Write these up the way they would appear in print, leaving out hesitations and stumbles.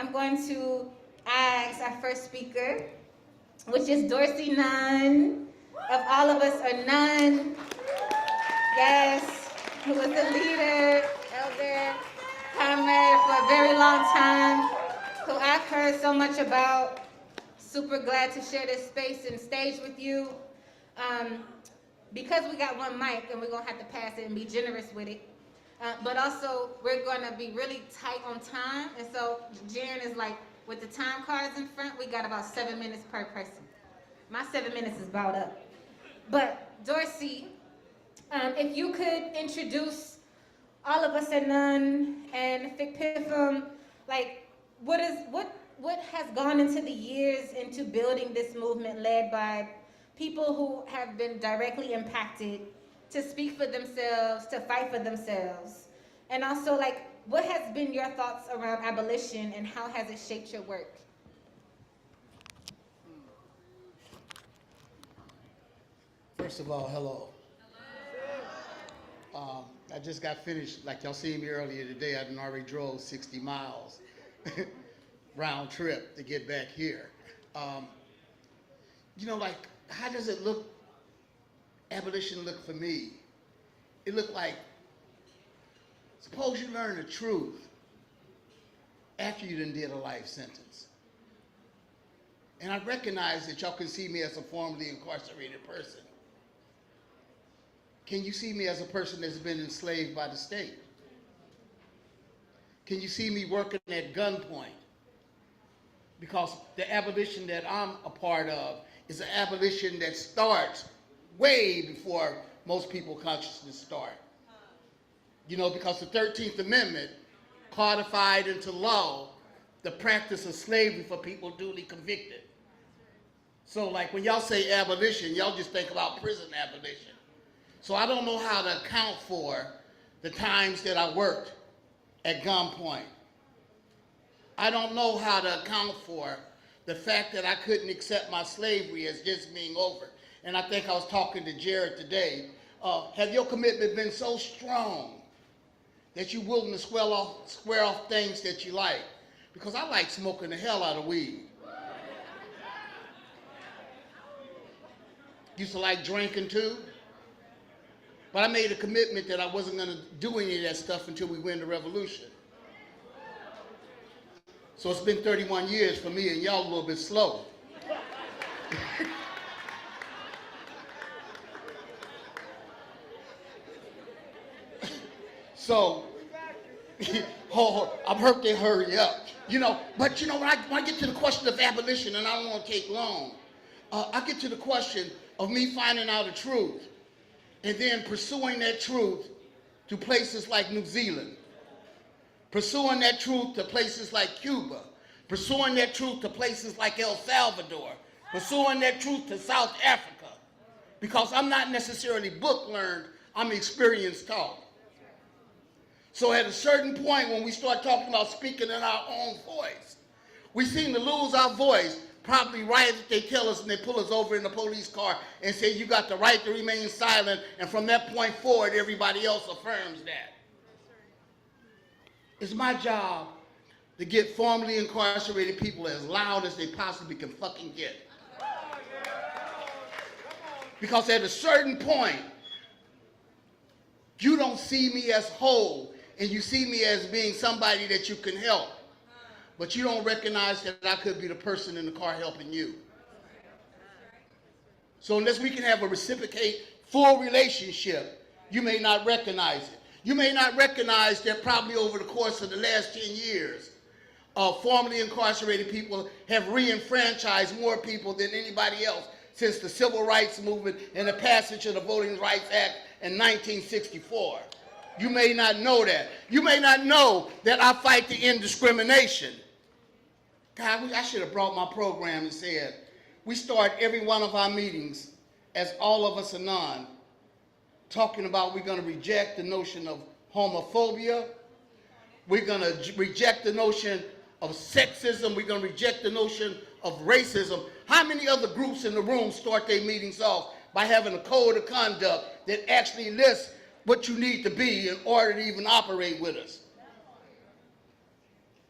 I'm going to ask our first speaker, which is Dorsey Nunn. Of all of us are Nunn. Yes, who was a leader, elder, comrade for a very long time, who I've heard so much about. Super glad to share this space and stage with you. Because we got one mic and we're going to have to pass it and be generous with it. But also, we're going to be really tight on time. And so, Jaren is like, with the time cards in front, we got about 7 minutes per person. My 7 minutes is about up. But, Dorsey, if you could introduce all of us at Nunn and Fikpifum, like, what has gone into the years into building this movement led by people who have been directly impacted to speak for themselves, to fight for themselves? And also, like, what has been your thoughts around abolition and how has it shaped your work? First of all, hello. I just got finished, like y'all seen me earlier today, I already drove 60 miles round trip to get back here. You know, like, how does it look, abolition look for me? It looked like, suppose you learn the truth after you done did a life sentence. And I recognize that y'all can see me as a formerly incarcerated person. Can you see me as a person that's been enslaved by the state? Can you see me working at gunpoint? Because the abolition that I'm a part of is an abolition that starts way before most people's consciousness start. You know, because the 13th Amendment codified into law the practice of slavery for people duly convicted. So like when y'all say abolition, y'all just think about prison abolition. So I don't know how to account for the times that I worked at gunpoint. I don't know how to account for the fact that I couldn't accept my slavery as just being over. And I think I was talking to Jared today. Have your commitment been so strong that you're willing to square off things that you like? Because I like smoking the hell out of weed. Used to like drinking too. But I made a commitment that I wasn't going to do any of that stuff until we win the revolution. So it's been 31 years for me, and y'all a little bit slow. So, I'm hurt they hurry up. You know, but you know, when I get to the question of abolition, and I don't want to take long, I get to the question of me finding out the truth and then pursuing that truth to places like New Zealand, pursuing that truth to places like Cuba, pursuing that truth to places like El Salvador, pursuing that truth to South Africa, because I'm not necessarily book learned, I'm experience taught. So at a certain point when we start talking about speaking in our own voice, we seem to lose our voice probably right as they tell us and they pull us over in the police car and say you got the right to remain silent, and from that point forward everybody else affirms that. It's my job to get formerly incarcerated people as loud as they possibly can fucking get. Because at a certain point, you don't see me as whole and you see me as being somebody that you can help. But you don't recognize that I could be the person in the car helping you. So unless we can have a reciprocate full relationship, you may not recognize it. You may not recognize that probably over the course of the last 10 years, formerly incarcerated people have re-enfranchised more people than anybody else since the Civil Rights Movement and the passage of the Voting Rights Act in 1964. You may not know that. You may not know that I fight to end discrimination. God, I should have brought my program and said, we start every one of our meetings as all of us are Nunn, talking about we're going to reject the notion of homophobia. We're going to reject the notion of sexism. We're going to reject the notion of racism. How many other groups in the room start their meetings off by having a code of conduct that actually lists what you need to be in order to even operate with us?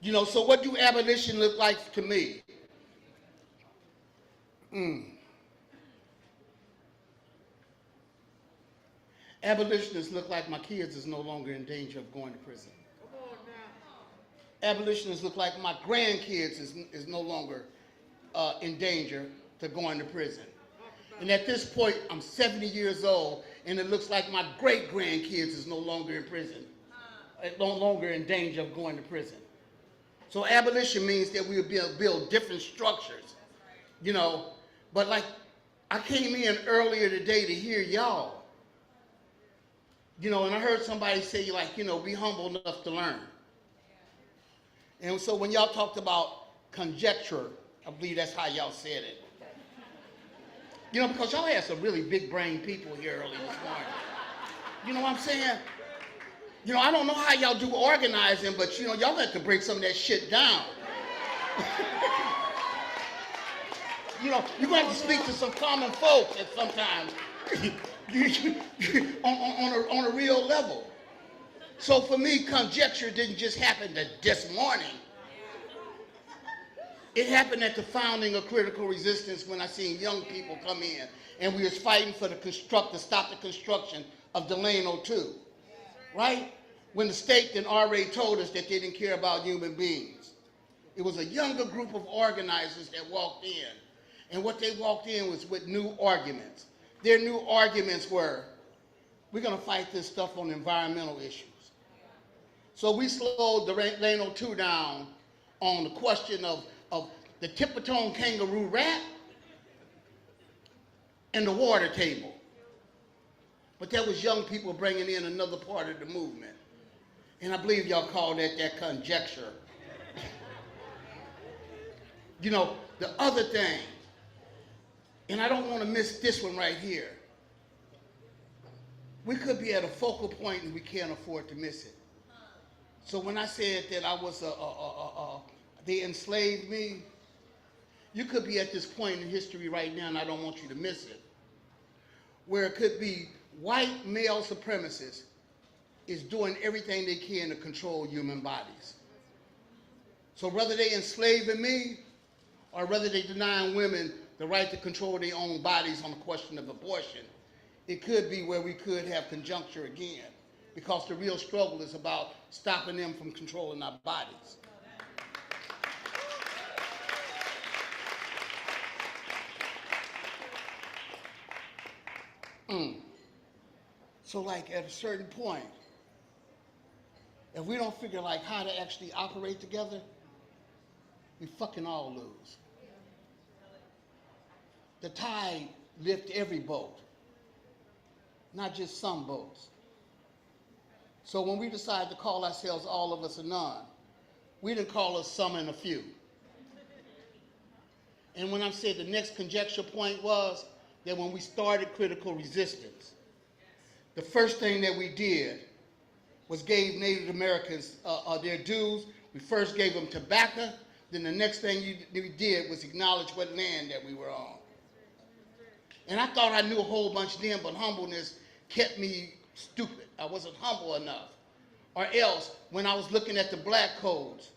You know, so what do abolition look like to me? Abolitionists look like my kids is no longer in danger of going to prison. Abolitionists look like my grandkids is no longer in danger to going to prison. And at this point, I'm 70 years old, and it looks like my great-grandkids is no longer in prison, no longer in danger of going to prison. So abolition means that we'll build different structures, you know. But like, I came in earlier today to hear y'all, you know, and I heard somebody say, like, you know, be humble enough to learn. And so when y'all talked about conjecture, I believe that's how y'all said it. You know, because y'all had some really big brain people here early this morning. You know what I'm saying? You know, I don't know how y'all do organizing, but you know, y'all have to break some of that shit down. You know, you're going to have to speak to some common folks at sometimes on a real level. So for me, conjecture didn't just happen this morning. It happened at the founding of critical resistance when I seen young people come in and we was fighting for to stop the construction of Delano 2, right? When the state then already told us that they didn't care about human beings. It was a younger group of organizers that walked in, and what they walked in was with new arguments. Their new arguments were, we're gonna fight this stuff on environmental issues. So we slowed Delano 2 down on the question of the tip-a-tone kangaroo rat and the water table. But that was young people bringing in another part of the movement. And I believe y'all call that conjecture. You know, the other thing, and I don't want to miss this one right here. We could be at a focal point and we can't afford to miss it. So when I said that I was they enslaved me, you could be at this point in history right now, and I don't want you to miss it, where it could be white male supremacists is doing everything they can to control human bodies. So whether they enslaving me or whether they denying women the right to control their own bodies on the question of abortion, it could be where we could have conjuncture again, because the real struggle is about stopping them from controlling our bodies. So like at a certain point, if we don't figure like how to actually operate together, we fucking all lose. The tide lifts every boat, not just some boats. So when we decide to call ourselves all of us a Nunn, we didn't call us some and a few. And when I said the next conjecture point was that when we started critical resistance, the first thing that we did was gave Native Americans their dues. We first gave them tobacco, then the next thing we did was acknowledge what land that we were on. And I thought I knew a whole bunch then, but humbleness kept me stupid. I wasn't humble enough. Or else, when I was looking at the black codes,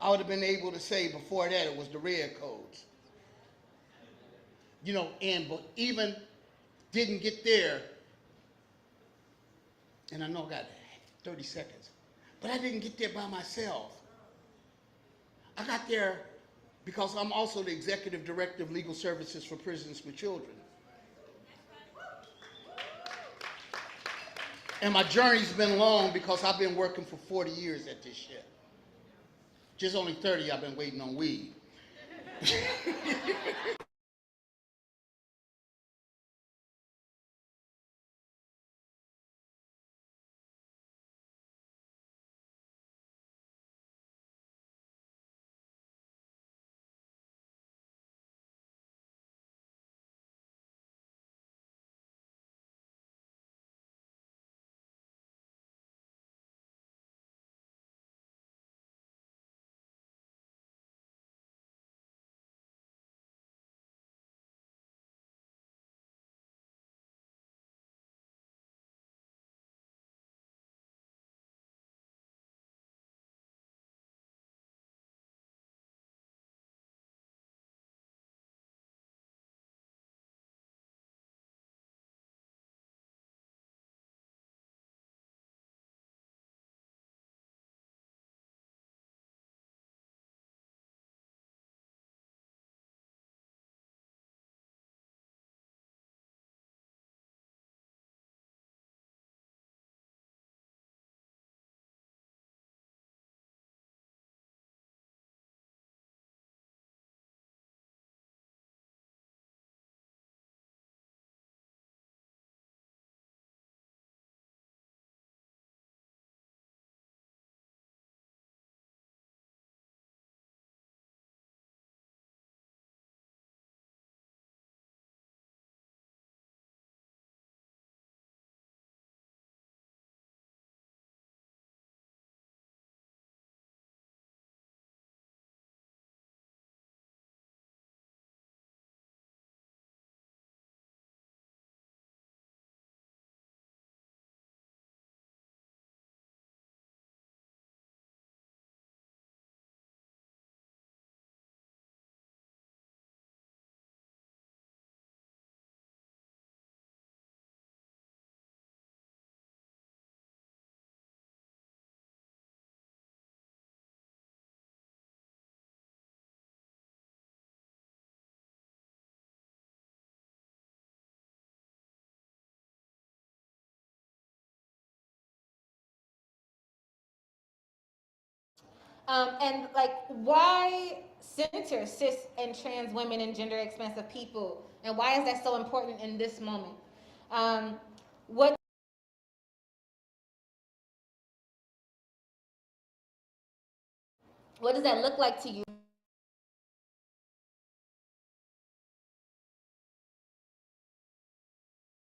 I would have been able to say before that it was the red codes. You know, but even didn't get there, and I know I got 30 seconds, but I didn't get there by myself. I got there because I'm also the executive director of legal services for prisons for children. And my journey's been long because I've been working for 40 years at this shit. Just only 30 I've been waiting on weed. And like, why center cis and trans women and gender expansive people, and why is that so important in this moment? What what does that look like to you?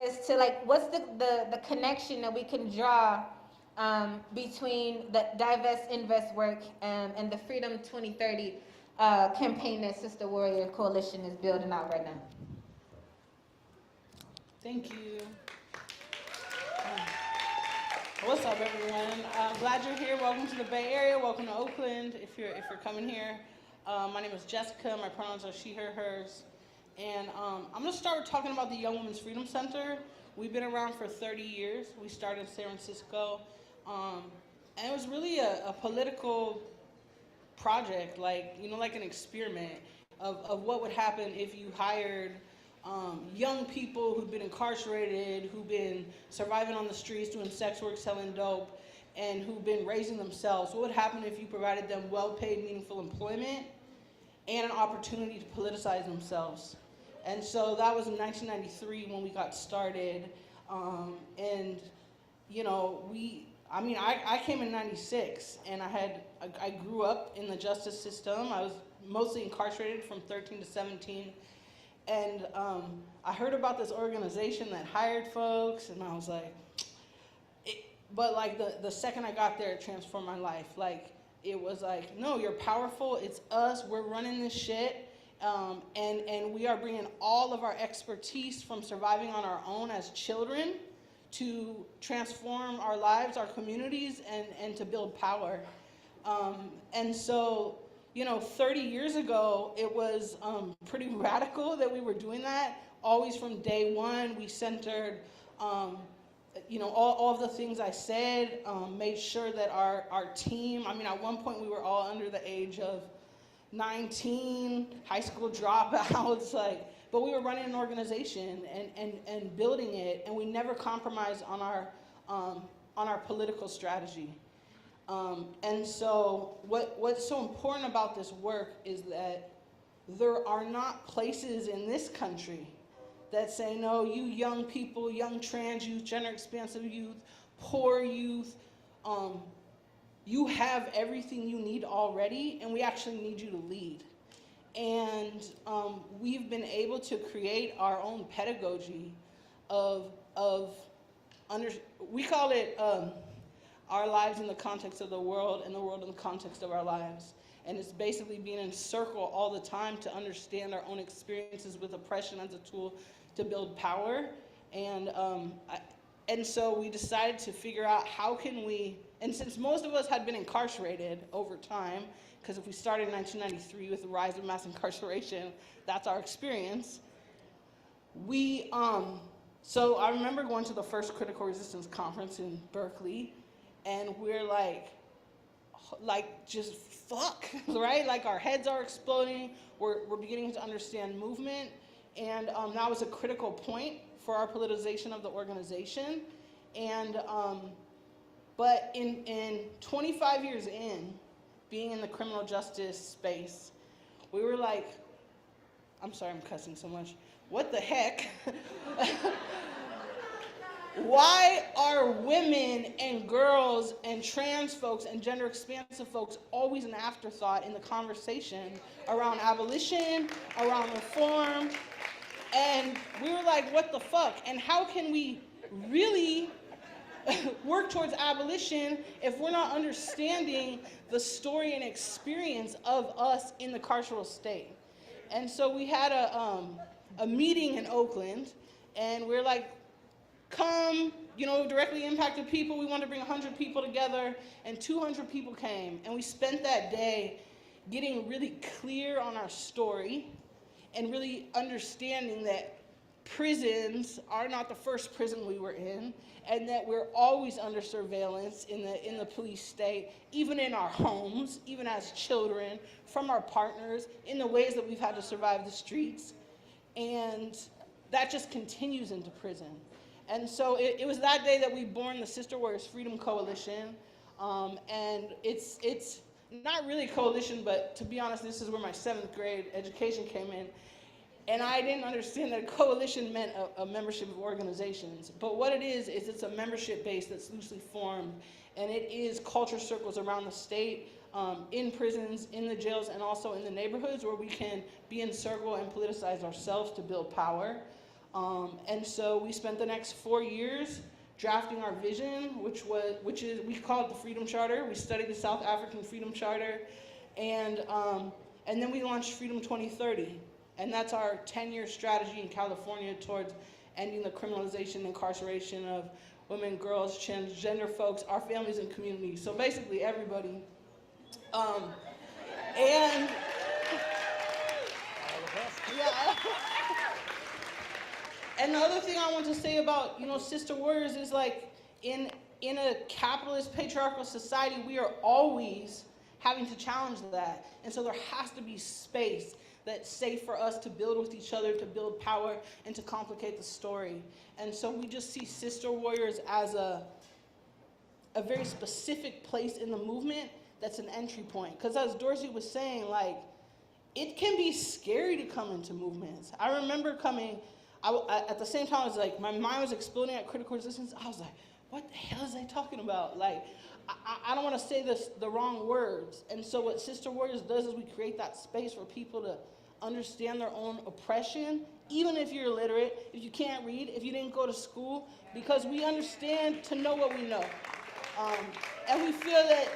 As to like, what's the connection that we can draw between the Divest Invest work and the Freedom 2030 campaign that Sister Warrior Coalition is building out right now? Thank you. What's up, everyone? Glad you're here. Welcome to the Bay Area. Welcome to Oakland. If you're coming here, my name is Jessica. My pronouns are she, her, hers. And I'm gonna start talking about the Young Women's Freedom Center. We've been around for 30 years. We started in San Francisco, and it was really a political project, like like an experiment of what would happen if you hired young people who've been incarcerated, who've been surviving on the streets, doing sex work, selling dope, and who've been raising themselves. What would happen if you provided them well-paid, meaningful employment and an opportunity to politicize themselves? And so that was in 1993 when we got started. And I came in 96, and I grew up in the justice system. I was mostly incarcerated from 13 to 17. And I heard about this organization that hired folks, and I was like, but like the second I got there, it transformed my life. Like, it was like, no, you're powerful, it's us, we're running this shit, and we are bringing all of our expertise from surviving on our own as children to transform our lives, our communities, and to build power. And so, 30 years ago, it was pretty radical that we were doing that. Always from day one, we centered, all of the things I said, made sure that our team, at one point we were all under the age of 19, high school dropouts, but we were running an organization and building it, and we never compromised on our political strategy. And so what's so important about this work is that there are not places in this country that say, no, you young people, young trans youth, gender expansive youth, poor youth, you have everything you need already, and we actually need you to lead. And we've been able to create our own pedagogy we call it our lives in the context of the world, and the world in the context of our lives. And it's basically being in a circle all the time to understand our own experiences with oppression as a tool to build power. And so we decided to figure out how can we, and since most of us had been incarcerated over time, because if we started in 1993 with the rise of mass incarceration, that's our experience. So I remember going to the first critical resistance conference in Berkeley, and we're like just fuck, right? Like, our heads are exploding. We're beginning to understand movement, and that was a critical point for our politicization of the organization. And but in 25 years in, being in the criminal justice space, we were like, I'm sorry, I'm cussing so much. What the heck? Why are women and girls and trans folks and gender expansive folks always an afterthought in the conversation around abolition, around reform? And we were like, what the fuck? And how can we really work towards abolition if we're not understanding the story and experience of us in the carceral state? And so we had a meeting in Oakland, and we're like, come, directly impacted people. We wanted to bring 100 people together, and 200 people came. And we spent that day getting really clear on our story and really understanding that prisons are not the first prison we were in, and that we're always under surveillance in the police state, even in our homes, even as children, from our partners, in the ways that we've had to survive the streets. And that just continues into prison. And so it was that day that we born the Sister Warriors Freedom Coalition. And it's not really coalition, but to be honest, this is where my 7th grade education came in. And I didn't understand that a coalition meant a membership of organizations. But what it is it's a membership base that's loosely formed. And it is culture circles around the state, in prisons, in the jails, and also in the neighborhoods where we can be in circle and politicize ourselves to build power. And so we spent the next 4 years drafting our vision, which is we call it the Freedom Charter. We studied the South African Freedom Charter, and then we launched Freedom 2030. And that's our 10-year strategy in California towards ending the criminalization and incarceration of women, girls, transgender folks, our families and communities. So basically everybody. And yeah. And the other thing I want to say about, Sister Warriors is like in a capitalist patriarchal society, we are always having to challenge that. And so there has to be space that's safe for us to build with each other, to build power, and to complicate the story. And so we just see Sister Warriors as a very specific place in the movement that's an entry point. Because as Dorsey was saying, like, it can be scary to come into movements. I remember coming, at the same time, I was like, my mind was exploding at critical resistance. I was like, what the hell is they talking about? Like, I don't want to say the wrong words. And so what Sister Warriors does is we create that space for people to understand their own oppression, even if you're illiterate, if you can't read, if you didn't go to school, because we understand to know what we know. And we feel that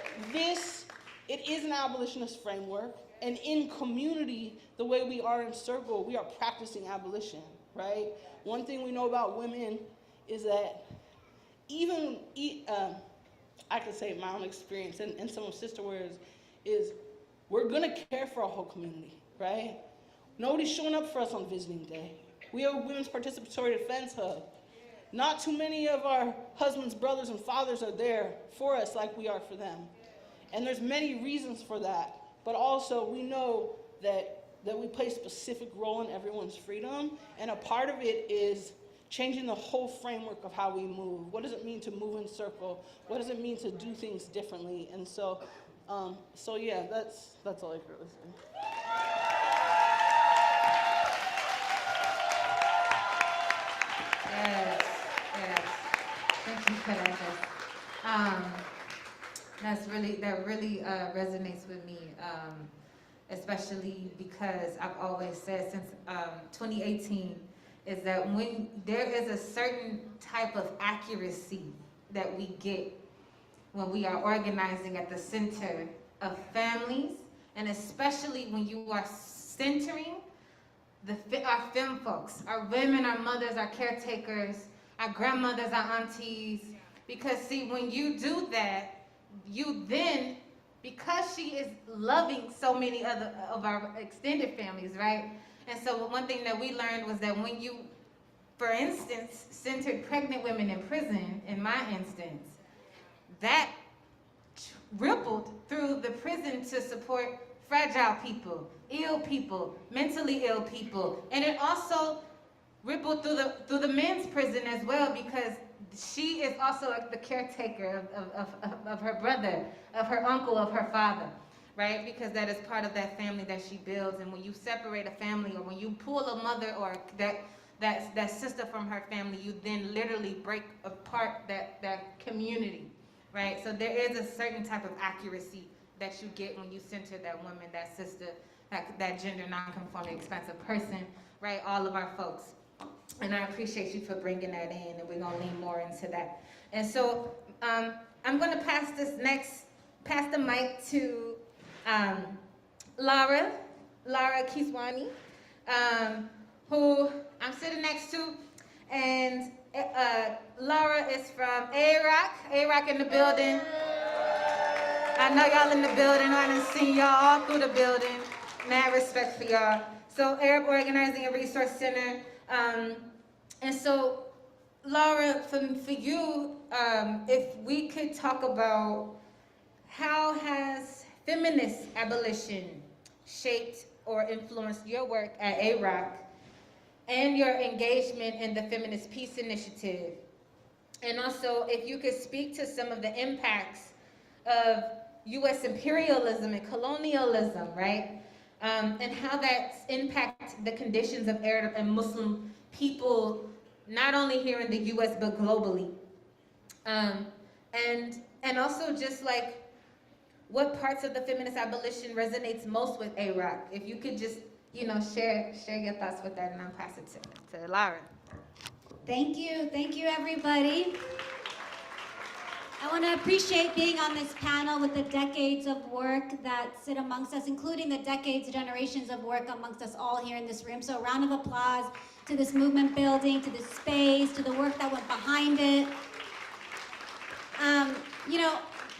it is an abolitionist framework, and in community, the way we are in circle, we are practicing abolition, right? One thing we know about women is that I could say my own experience and some of Sister Warriors is we're gonna care for our whole community, right? Nobody's showing up for us on visiting day. We are a women's participatory defense hub. Not too many of our husbands, brothers, and fathers are there for us like we are for them. And there's many reasons for that, but also we know that we play a specific role in everyone's freedom, and a part of it is changing the whole framework of how we move. What does it mean to move in circle? What does it mean to do things differently? And so yeah, that's all I could say. Yes. Thank you for that. That really resonates with me, especially because I've always said since 2018 is that when there is a certain type of accuracy that we get when we are organizing at the center of families, and especially when you are centering our femme folks, our women, our mothers, our caretakers, our grandmothers, our aunties. Because see, when you do that, you then, because she is loving so many other of our extended families, right? And so one thing that we learned was that when you, for instance, centered pregnant women in prison, in my instance, that rippled through the prison to support fragile people, ill people, mentally ill people. And it also rippled through the men's prison as well, because she is also like the caretaker of her brother, of her uncle, of her father, right? Because that is part of that family that she builds. And when you separate a family, or when you pull a mother or that sister from her family, you then literally break apart that community, right? So there is a certain type of accuracy that you get when you center that woman, that sister, that gender non-conforming expansive person, right? All of our folks. And I appreciate you for bringing that in, and we're gonna lean more into that. And so I'm gonna pass the mic to Lara Kiswani, who I'm sitting next to, and Lara is from A-Rock in the building. I know y'all in the building. I done seen y'all all through the building. Mad respect for y'all. So Arab Organizing and Resource Center. And so, Lara, for you, if we could talk about how has feminist abolition shaped or influenced your work at A-Rock and your engagement in the Feminist Peace Initiative. And also, if you could speak to some of the impacts of U.S. imperialism and colonialism, right? And how that's impacted the conditions of Arab and Muslim people, not only here in the U.S. but globally. And also just like what parts of the feminist abolition resonates most with A-Rock. If you could just, share your thoughts with that, and I'll pass it to Lara. Thank you everybody. I want to appreciate being on this panel with the decades of work that sit amongst us, including the decades, generations of work amongst us all here in this room. So a round of applause to this movement building, to this space, to the work that went behind it.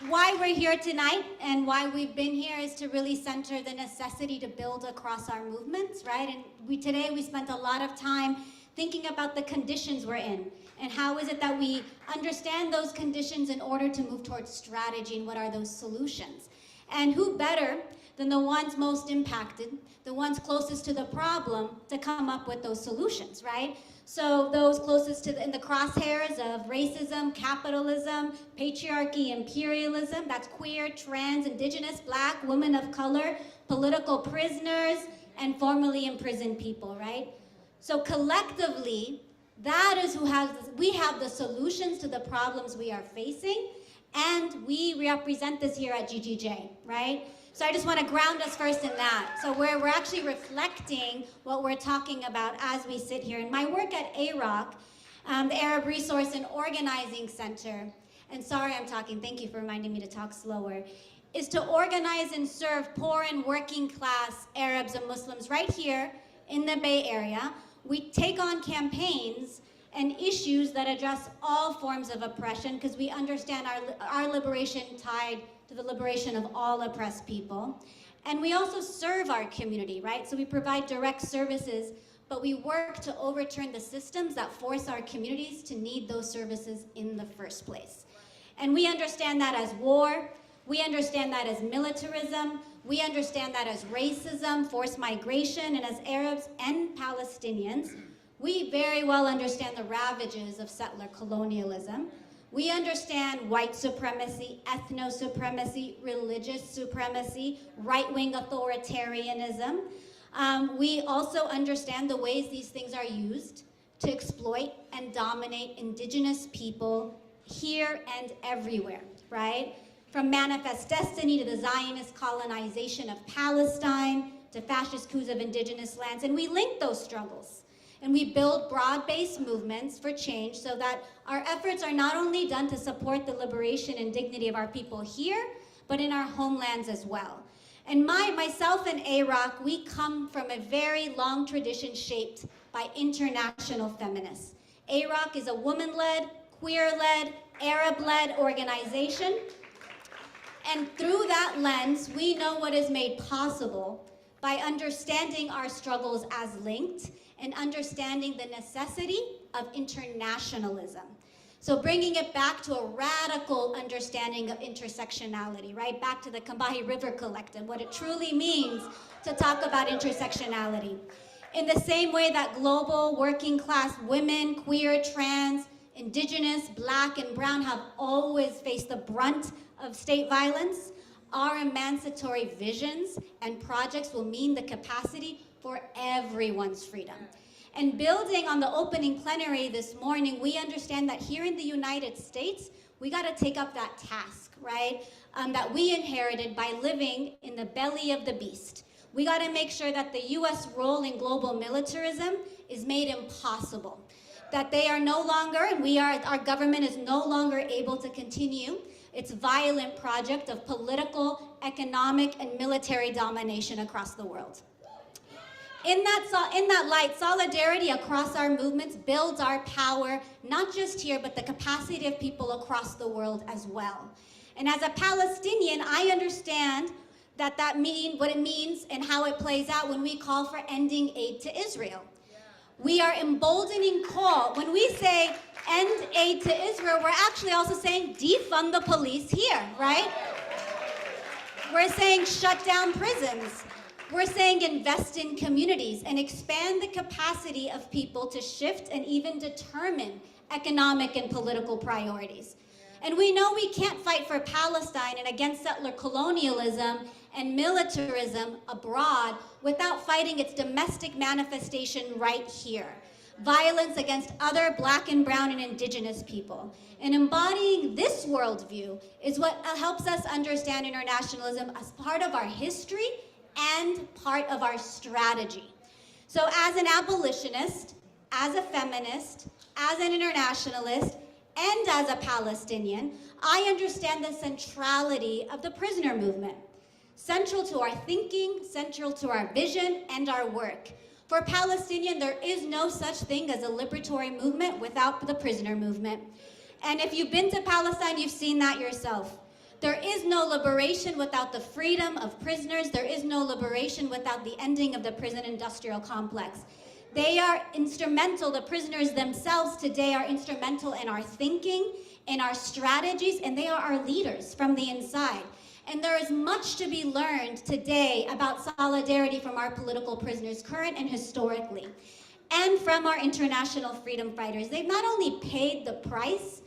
Why we're here tonight and why we've been here is to really center the necessity to build across our movements, right? And today we spent a lot of time thinking about the conditions we're in and how is it that we understand those conditions in order to move towards strategy and what are those solutions. And who better than the ones most impacted, the ones closest to the problem, to come up with those solutions, right? So those closest to in the crosshairs of racism, capitalism, patriarchy, imperialism, that's queer, trans, indigenous, black, women of color, political prisoners, and formerly imprisoned people, right? So collectively, that is we have the solutions to the problems we are facing, and we represent this here at GGJ, right? So I just want to ground us first in that. So we're actually reflecting what we're talking about as we sit here. In my work at AROC, the Arab Resource and Organizing Center, and sorry I'm talking, thank you for reminding me to talk slower, is to organize and serve poor and working class Arabs and Muslims right here in the Bay Area. We take on campaigns and issues that address all forms of oppression because we understand our liberation tied to the liberation of all oppressed people. And we also serve our community, right? So we provide direct services, but we work to overturn the systems that force our communities to need those services in the first place. And we understand that as war, we understand that as militarism, we understand that as racism, forced migration, and as Arabs and Palestinians, we very well understand the ravages of settler colonialism. We understand white supremacy, ethno-supremacy, religious supremacy, right-wing authoritarianism. We also understand the ways these things are used to exploit and dominate indigenous people here and everywhere, right? From Manifest Destiny to the Zionist colonization of Palestine to fascist coups of indigenous lands. And we link those struggles. And we build broad-based movements for change so that our efforts are not only done to support the liberation and dignity of our people here, but in our homelands as well. And myself and AROC, we come from a very long tradition shaped by international feminists. AROC is a woman-led, queer-led, Arab-led organization. And through that lens, we know what is made possible by understanding our struggles as linked and understanding the necessity of internationalism. So bringing it back to a radical understanding of intersectionality, right? Back to the Combahee River Collective, what it truly means to talk about intersectionality. In the same way that global working class women, queer, trans, indigenous, black, and brown have always faced the brunt of state violence, our emancipatory visions and projects will mean the capacity for everyone's freedom. And building on the opening plenary this morning, we understand that here in the United States, we got to take up that task, right? That we inherited by living in the belly of the beast. We got to make sure that the US role in global militarism is made impossible. That they are no longer, and our government is no longer able to continue its violent project of political, economic, and military domination across the world. In that light, solidarity across our movements builds our power, not just here, but the capacity of people across the world as well. And as a Palestinian, I understand what it means and how it plays out when we call for ending aid to Israel. We are emboldening call. When we say end aid to Israel, we're actually also saying defund the police here, right? We're saying shut down prisons. We're saying invest in communities and expand the capacity of people to shift and even determine economic and political priorities. And we know we can't fight for Palestine and against settler colonialism and militarism abroad without fighting its domestic manifestation right here. Violence against other Black and brown and indigenous people. And embodying this worldview is what helps us understand internationalism as part of our history and part of our strategy. So as an abolitionist, as a feminist, as an internationalist, and as a Palestinian, I understand the centrality of the prisoner movement. Central to our thinking, central to our vision, and our work. For Palestinian, there is no such thing as a liberatory movement without the prisoner movement. And if you've been to Palestine, you've seen that yourself. There is no liberation without the freedom of prisoners. There is no liberation without the ending of the prison industrial complex. They are instrumental, the prisoners themselves today are instrumental in our thinking, in our strategies, and they are our leaders from the inside. And there is much to be learned today about solidarity from our political prisoners, current and historically, and from our international freedom fighters. They've not only paid the price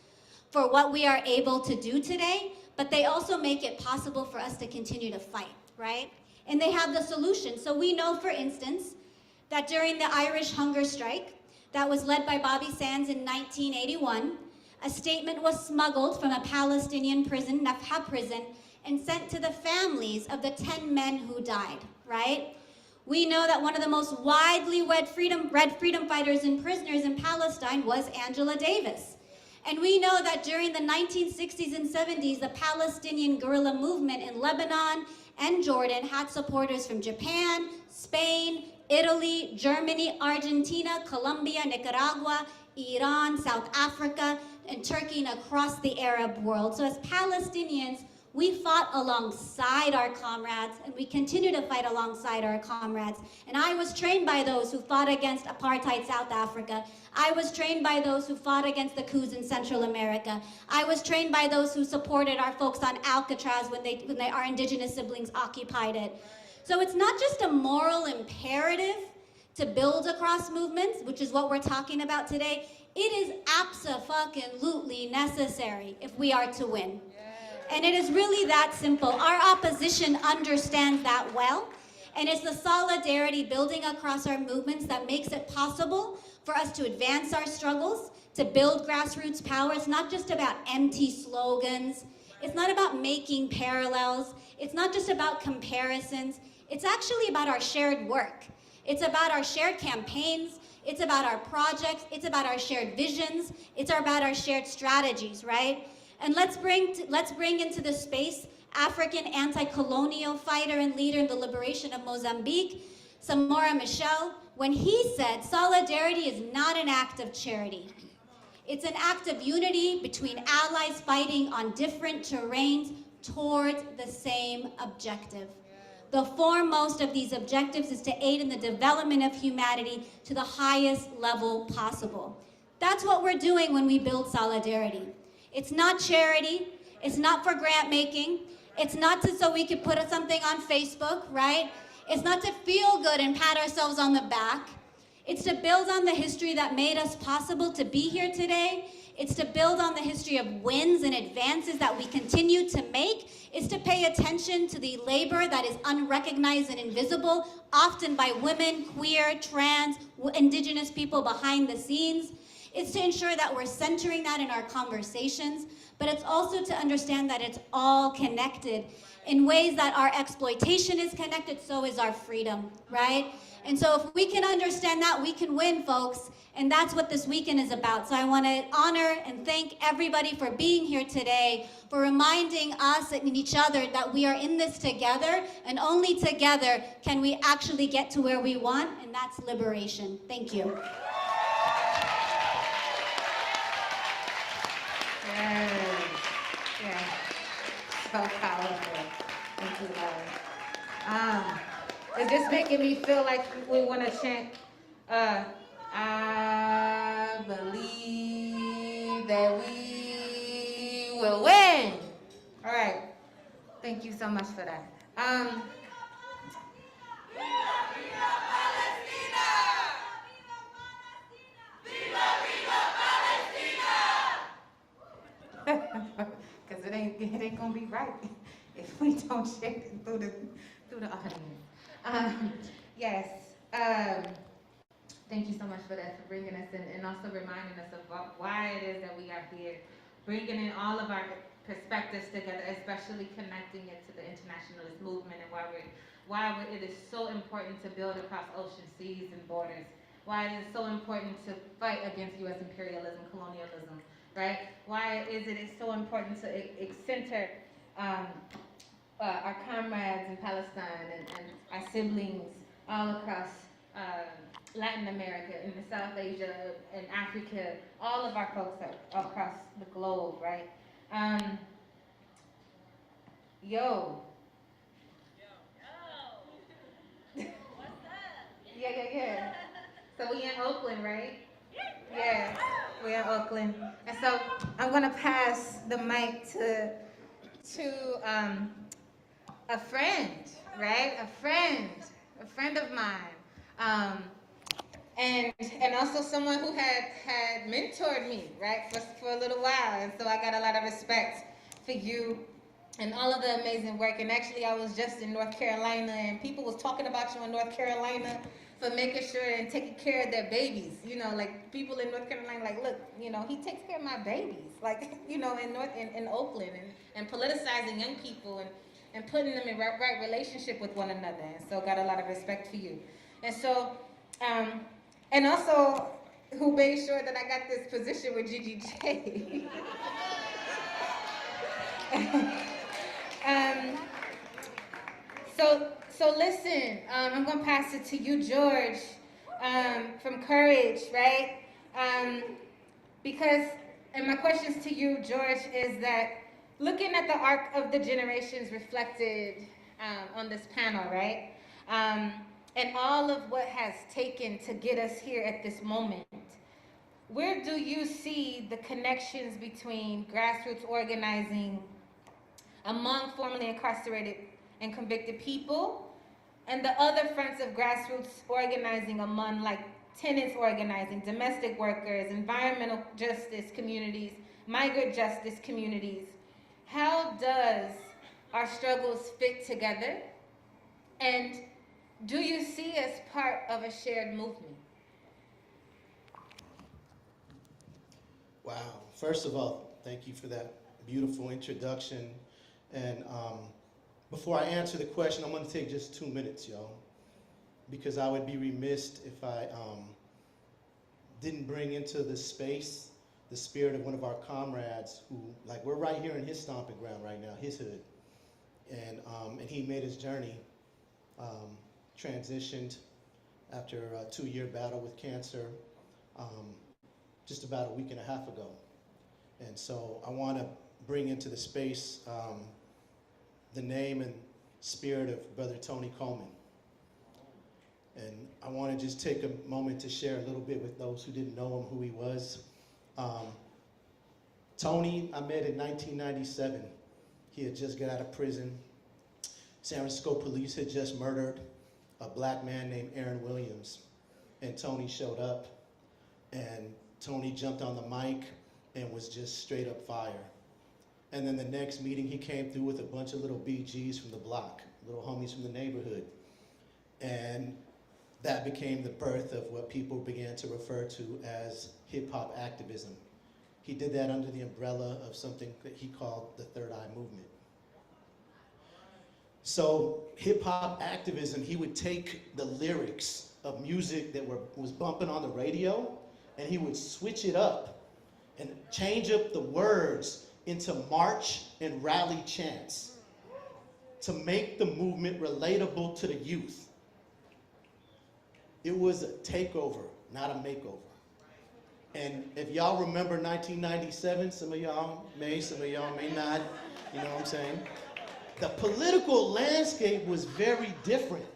for what we are able to do today, but they also make it possible for us to continue to fight, right? And they have the solution. So we know, for instance, that during the Irish hunger strike that was led by Bobby Sands in 1981, a statement was smuggled from a Palestinian prison, Nafha prison, and sent to the families of the 10 men who died, right? We know that one of the most widely read freedom fighters and prisoners in Palestine was Angela Davis. And we know that during the 1960s and 70s, the Palestinian guerrilla movement in Lebanon and Jordan had supporters from Japan, Spain, Italy, Germany, Argentina, Colombia, Nicaragua, Iran, South Africa, and Turkey, and across the Arab world. So as Palestinians, we fought alongside our comrades, and we continue to fight alongside our comrades. And I was trained by those who fought against apartheid South Africa. I was trained by those who fought against the coups in Central America. I was trained by those who supported our folks on Alcatraz when our indigenous siblings occupied it. So it's not just a moral imperative to build across movements, which is what we're talking about today. It is abso-fucking-lutely necessary if we are to win. And it is really that simple. Our opposition understands that well, and it's the solidarity building across our movements that makes it possible for us to advance our struggles, to build grassroots power. It's not just about empty slogans. It's not about making parallels. It's not just about comparisons. It's actually about our shared work. It's about our shared campaigns. It's about our projects. It's about our shared visions. It's about our shared strategies, right? And let's bring into the space African anti-colonial fighter and leader in the liberation of Mozambique, Samora Machel, when he said solidarity is not an act of charity. It's an act of unity between allies fighting on different terrains towards the same objective. The foremost of these objectives is to aid in the development of humanity to the highest level possible. That's what we're doing when we build solidarity. It's not charity, it's not for grant making, it's not so we could put something on Facebook, right? It's not to feel good and pat ourselves on the back. It's to build on the history that made us possible to be here today. It's to build on the history of wins and advances that we continue to make. It's to pay attention to the labor that is unrecognized and invisible, often by women, queer, trans, indigenous people behind the scenes. It's to ensure that we're centering that in our conversations, but it's also to understand that it's all connected in ways that our exploitation is connected, so is our freedom, right? And so if we can understand that, we can win, folks, and that's what this weekend is about. So I want to honor and thank everybody for being here today, for reminding us and each other that we are in this together, and only together can we actually get to where we want, and that's liberation. Thank you. Yeah, so powerful. Thank you, Lara. It's just making me feel like we want to chant, I believe that we will win. All right. Thank you so much for that. right if we don't share it through the audience. Yes. Thank you so much for that, for bringing us in and also reminding us of why it is that we are here, bringing in all of our perspectives together, especially connecting it to the internationalist movement and why it is so important to build across ocean, seas, and borders. Why it is so important to fight against U.S. imperialism, colonialism, right? Why is it so important to center our comrades in Palestine and our siblings all across Latin America, in the South Asia, and Africa, all of our folks are across the globe, right? Yo. Yeah. So we in Oakland, right? Yeah, we're in Oakland. And so I'm gonna pass the mic to a friend, right? A friend of mine. And also someone who had mentored me, right, for a little while. And so I got a lot of respect for you and all of the amazing work. And actually, I was just in North Carolina, and people was talking about you in North Carolina for making sure and taking care of their babies. You know, like people in North Carolina, like, look, you know, he takes care of my babies. Like, you know, in Oakland, and politicizing young people and putting them in right relationship with one another. And so got a lot of respect for you. And so, and also, who made sure that I got this position with GGJ. So listen, I'm gonna pass it to you, George, from Courage, right? Because, and my questions to you, George, is that looking at the arc of the generations reflected on this panel, right? And all of what has taken to get us here at this moment, where do you see the connections between grassroots organizing among formerly incarcerated and convicted people and the other fronts of grassroots organizing among, like, tenants organizing, domestic workers, environmental justice communities, migrant justice communities? How does our struggles fit together? And do you see as part of a shared movement? Wow. First of all, thank you for that beautiful introduction. And before I answer the question, I'm going to take just 2 minutes, y'all, because I would be remiss if I didn't bring into the space the spirit of one of our comrades who, like, we're right here in his stomping ground right now, his hood. And he made his journey, transitioned after a 2-year battle with cancer just about a week and a half ago. And so I want to bring into the space the name and spirit of Brother Tony Coleman. And I want to just take a moment to share a little bit with those who didn't know him, who he was. Tony, I met in 1997. He had just got out of prison. San Francisco police had just murdered a black man named Aaron Williams. And Tony showed up, and Tony jumped on the mic and was just straight up fire. And then the next meeting, he came through with a bunch of little BGs from the block, little homies from the neighborhood. And that became the birth of what people began to refer to as hip-hop activism. He did that under the umbrella of something that he called the Third Eye Movement. So hip-hop activism, he would take the lyrics of music that was bumping on the radio, and he would switch it up and change up the words into march and rally chants to make the movement relatable to the youth. It was a takeover, not a makeover. And if y'all remember 1997, some of y'all may not, you know what I'm saying? The political landscape was very different.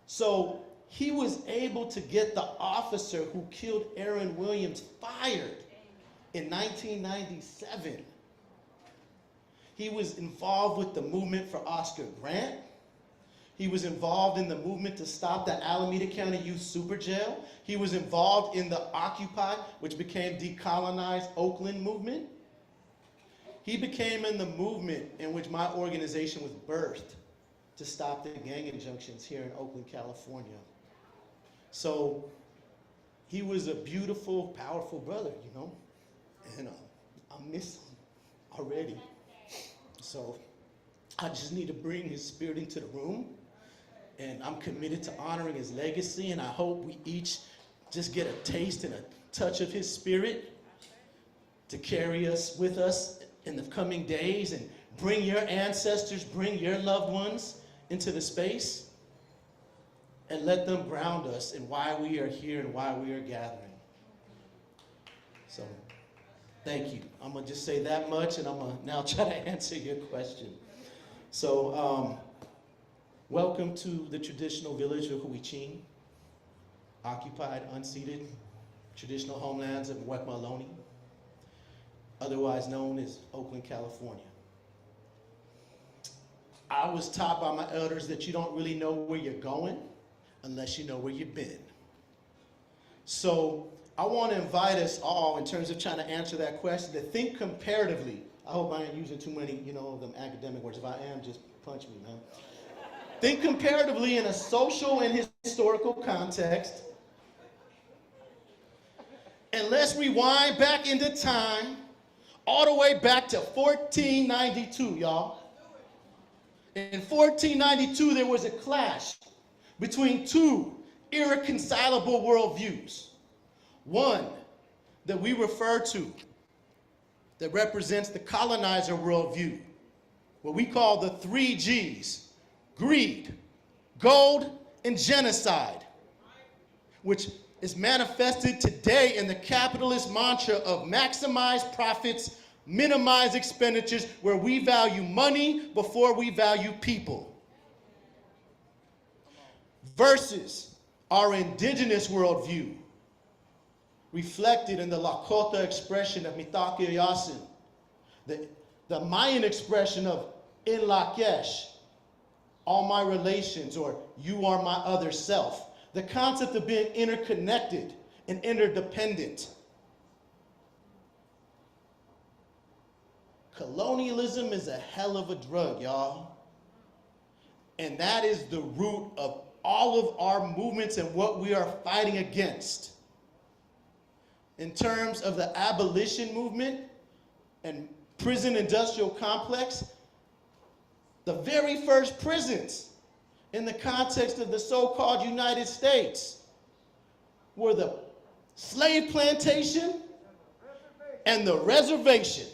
So he was able to get the officer who killed Aaron Williams fired in 1997. He was involved with the movement for Oscar Grant. He was involved in the movement to stop the Alameda County Youth Super Jail. He was involved in the Occupy, which became Decolonize Oakland movement. He became in the movement in which my organization was birthed to stop the gang injunctions here in Oakland, California. So he was a beautiful, powerful brother, you know, and I miss him already. So I just need to bring his spirit into the room, and I'm committed to honoring his legacy, and I hope we each just get a taste and a touch of his spirit to carry us with us in the coming days, and bring your ancestors, bring your loved ones into the space, and let them ground us in why we are here and why we are gathering. So, thank you. I'm gonna just say that much, and I'm gonna now try to answer your question. So, welcome to the traditional village of Huichin, occupied, unceded, traditional homelands of Wekmaloni, otherwise known as Oakland, California. I was taught by my elders that you don't really know where you're going unless you know where you've been. So I want to invite us all, in terms of trying to answer that question, to think comparatively. I hope I ain't using too many, of them academic words. If I am, just punch me, man. Think comparatively in a social and historical context. And let's rewind back into time, all the way back to 1492, y'all. In 1492, there was a clash between two irreconcilable worldviews. One that we refer to, that represents the colonizer worldview, what we call the 3 Gs: greed, gold, and genocide, which is manifested today in the capitalist mantra of maximize profits, minimize expenditures, where we value money before we value people. Versus our indigenous worldview, reflected in the Lakota expression of Mitake Yasin, the Mayan expression of In Lakesh, all my relations, or you are my other self. The concept of being interconnected and interdependent. Colonialism is a hell of a drug, y'all. And that is the root of all of our movements and what we are fighting against. In terms of the abolition movement and prison industrial complex, the very first prisons in the context of the so-called United States were the slave plantation and the reservation.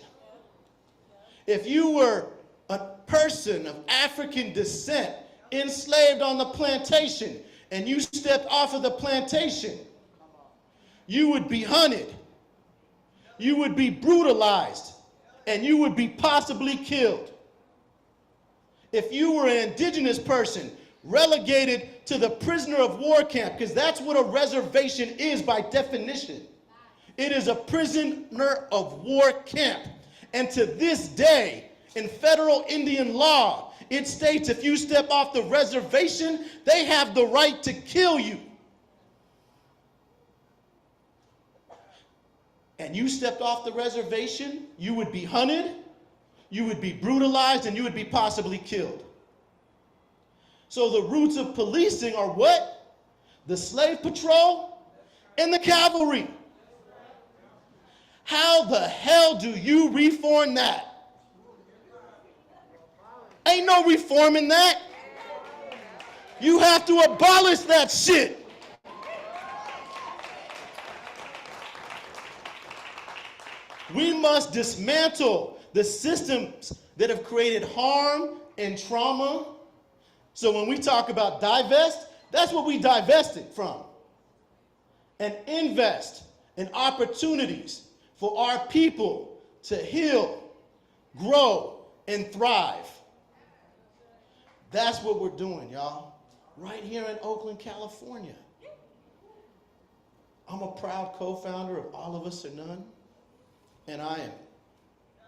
If you were a person of African descent enslaved on the plantation and you stepped off of the plantation, you would be hunted, you would be brutalized, and you would be possibly killed. If you were an indigenous person, relegated to the prisoner of war camp, because that's what a reservation is by definition. It is a prisoner of war camp. And to this day, in federal Indian law, it states if you step off the reservation, they have the right to kill you. And you stepped off the reservation, you would be hunted, you would be brutalized, and you would be possibly killed. So the roots of policing are what? The slave patrol and the cavalry. How the hell do you reform that? Ain't no reforming that. You have to abolish that shit. We must dismantle the systems that have created harm and trauma. So when we talk about divest, that's what we divested from. And invest in opportunities for our people to heal, grow, and thrive. That's what we're doing, y'all. Right here in Oakland, California. I'm a proud co-founder of All of Us or None, and I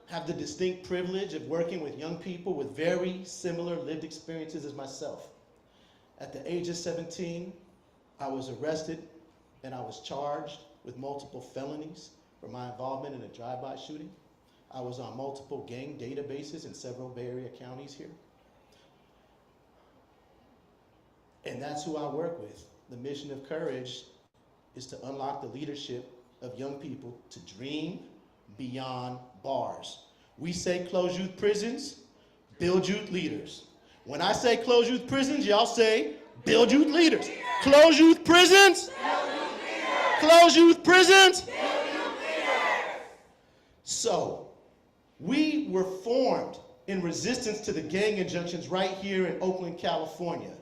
have the distinct privilege of working with young people with very similar lived experiences as myself. At the age of 17, I was arrested and I was charged with multiple felonies for my involvement in a drive-by shooting I was on multiple gang databases in several Bay Area counties here. And that's who I work with. The mission of Courage is to unlock the leadership of young people to dream beyond bars. We say close youth prisons, build youth leaders. When I say close youth prisons, y'all say build youth leaders. Close youth prisons, close youth prisons. So, we were formed in resistance to the gang injunctions right here in Oakland, California.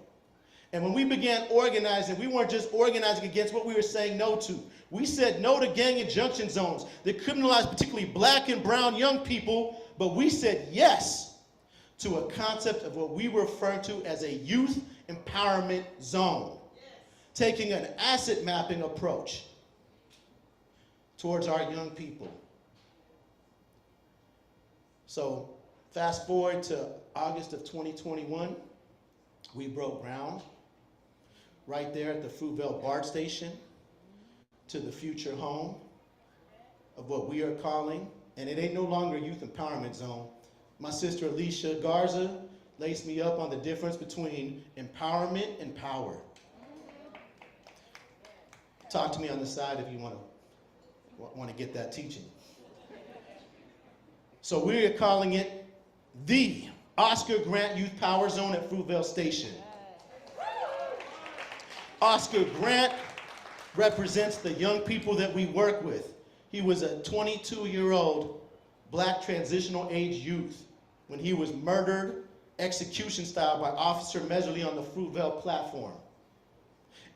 And when we began organizing, we weren't just organizing against what we were saying no to. We said no to gang injunction zones that criminalize particularly black and brown young people, but we said yes to a concept of what we refer to as a youth empowerment zone, taking an asset mapping approach towards our young people. So fast forward to August of 2021, we broke ground right there at the Fruitvale BART station to the future home of what we are calling, and it ain't no longer a youth empowerment zone. My sister Alicia Garza laced me up on the difference between empowerment and power. Talk to me on the side if you want to get that teaching. So we are calling it the Oscar Grant Youth Power Zone at Fruitvale Station. Oscar Grant represents the young people that we work with. He was a 22-year-old black transitional age youth when he was murdered, execution style, by Officer Meserly on the Fruitvale platform.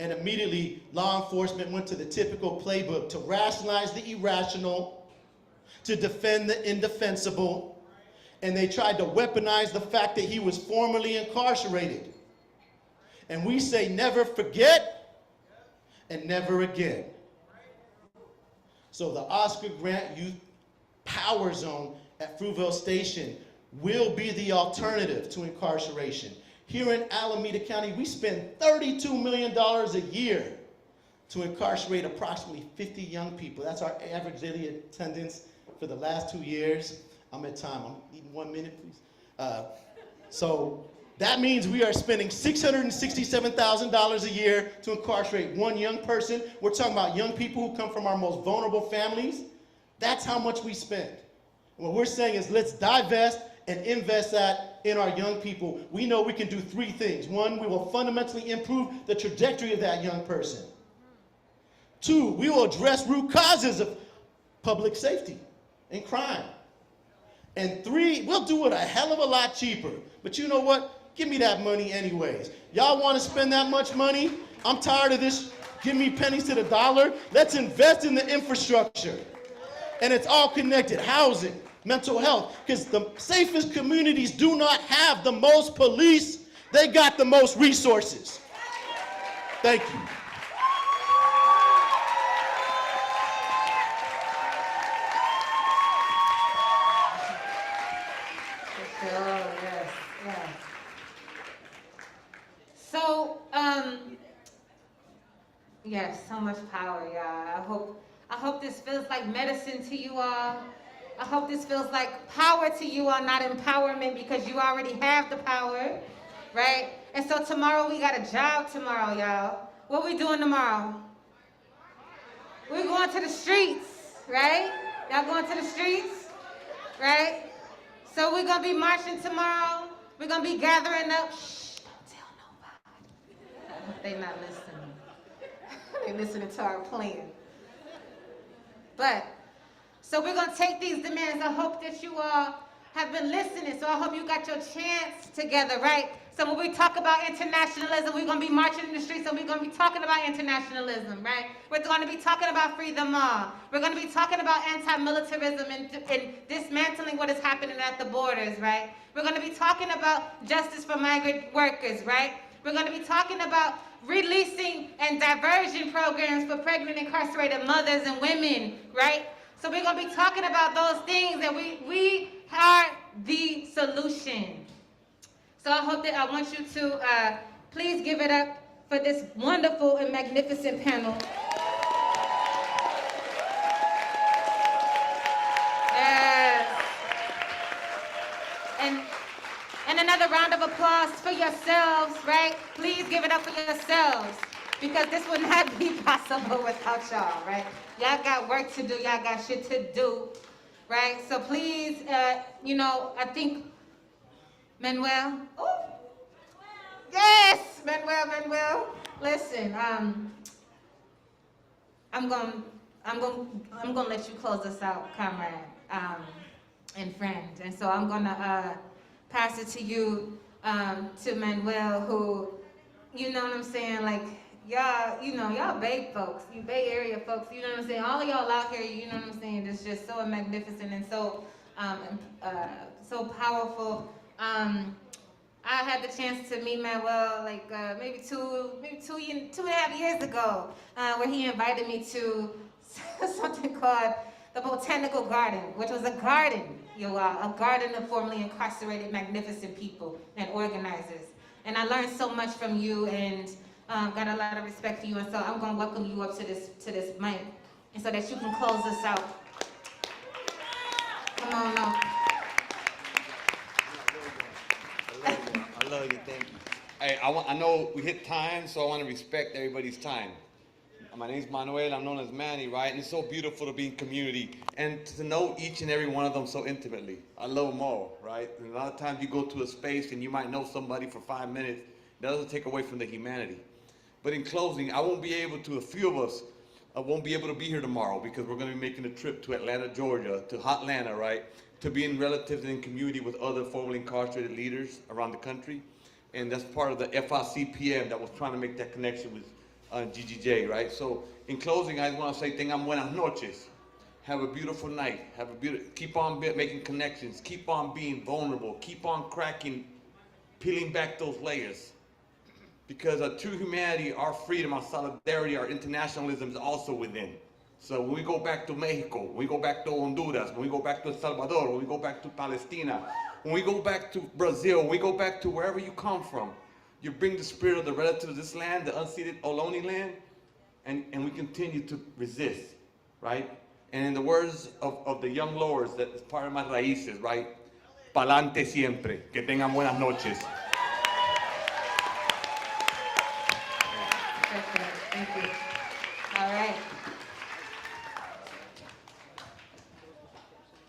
And immediately, law enforcement went to the typical playbook to rationalize the irrational, to defend the indefensible, and they tried to weaponize the fact that he was formerly incarcerated. And we say never forget and never again. So the Oscar Grant Youth Power Zone at Fruitvale Station will be the alternative to incarceration. Here in Alameda County, we spend $32 million a year to incarcerate approximately 50 young people. That's our average daily attendance for the last 2 years. I'm at time. I'm needing 1 minute, please. So that means we are spending $667,000 a year to incarcerate one young person. We're talking about young people who come from our most vulnerable families. That's how much we spend. And what we're saying is let's divest and invest that in our young people. We know we can do three things. One, we will fundamentally improve the trajectory of that young person. Two, we will address root causes of public safety and crime. And three, we'll do it a hell of a lot cheaper. But you know what? Give me that money anyways. Y'all want to spend that much money? I'm tired of this. Give me pennies to the dollar. Let's invest in the infrastructure. And it's all connected. Housing, mental health. Because the safest communities do not have the most police. They got the most resources. Thank you. So, yes, so much power, y'all. I hope this feels like medicine to you all. I hope this feels like power to you all, not empowerment, because you already have the power, right? And so tomorrow we got a job tomorrow, y'all. What we doing tomorrow? We're going to the streets, right? Y'all going to the streets, right? So we're gonna be marching tomorrow. We're gonna be gathering up. Shh, don't tell nobody. I hope they're not listening. They're listening to our plan. But, so we're gonna take these demands. I hope that you all have been listening. So I hope you got your chants together, right? So when we talk about internationalism, we're gonna be marching in the streets and we're gonna be talking about internationalism, right? We're gonna be talking about free them all. We're gonna be talking about anti-militarism and dismantling what is happening at the borders, right? We're gonna be talking about justice for migrant workers, right? We're gonna be talking about releasing and diversion programs for pregnant incarcerated mothers and women, right? So we're gonna be talking about those things, and we are the solution. So I hope that I want you to please give it up for this wonderful and magnificent panel. Yes. of applause for yourselves, right? Please give it up for yourselves, because this would not be possible without y'all, right? Y'all got work to do, y'all got shit to do, right? So please, I think, Manuel, oh, yes, Manuel, listen, I'm gonna let you close us out, comrade, and friend. And so I'm gonna pass it to you, to Manuel, who, you know what I'm saying, like, y'all Bay folks, you Bay Area folks, you know what I'm saying, all of y'all out here, you know what I'm saying, it's just so magnificent and so, so powerful. I had the chance to meet Manuel like maybe two and a half years ago, where he invited me to something called the Botanical Garden, which was a garden, a garden of formerly incarcerated magnificent people and organizers. And I learned so much from you, and got a lot of respect for you. And so I'm gonna welcome you up to this mic, and so that you can close us out. Come on up. I love you, thank you. Hey, I know we hit time, so I want to respect everybody's time. My name's Manuel, I'm known as Manny, right? And it's so beautiful to be in community and to know each and every one of them so intimately. I love them all, right? And a lot of times you go to a space and you might know somebody for 5 minutes. That doesn't take away from the humanity. But in closing, a few of us won't be able to be here tomorrow because we're going to be making a trip to Atlanta, Georgia, to Hotlanta, right? To be in relatives and in community with other formerly incarcerated leaders around the country. And that's part of the FICPM that was trying to make that connection with GGJ, right? So in closing, I just want to say, tengan buenas noches. Have a beautiful night. Keep on making connections. Keep on being vulnerable. Keep on peeling back those layers. Because a true humanity, our freedom, our solidarity, our internationalism is also within. So when we go back to Mexico, when we go back to Honduras, when we go back to El Salvador, when we go back to Palestina, when we go back to Brazil, when we go back to wherever you come from, you bring the spirit of the relatives of this land, the unceded Ohlone land, and we continue to resist, right? And in the words of the young lords, that is part of my raíces, right? Pa'lante siempre. Que tengan buenas noches. Thank you.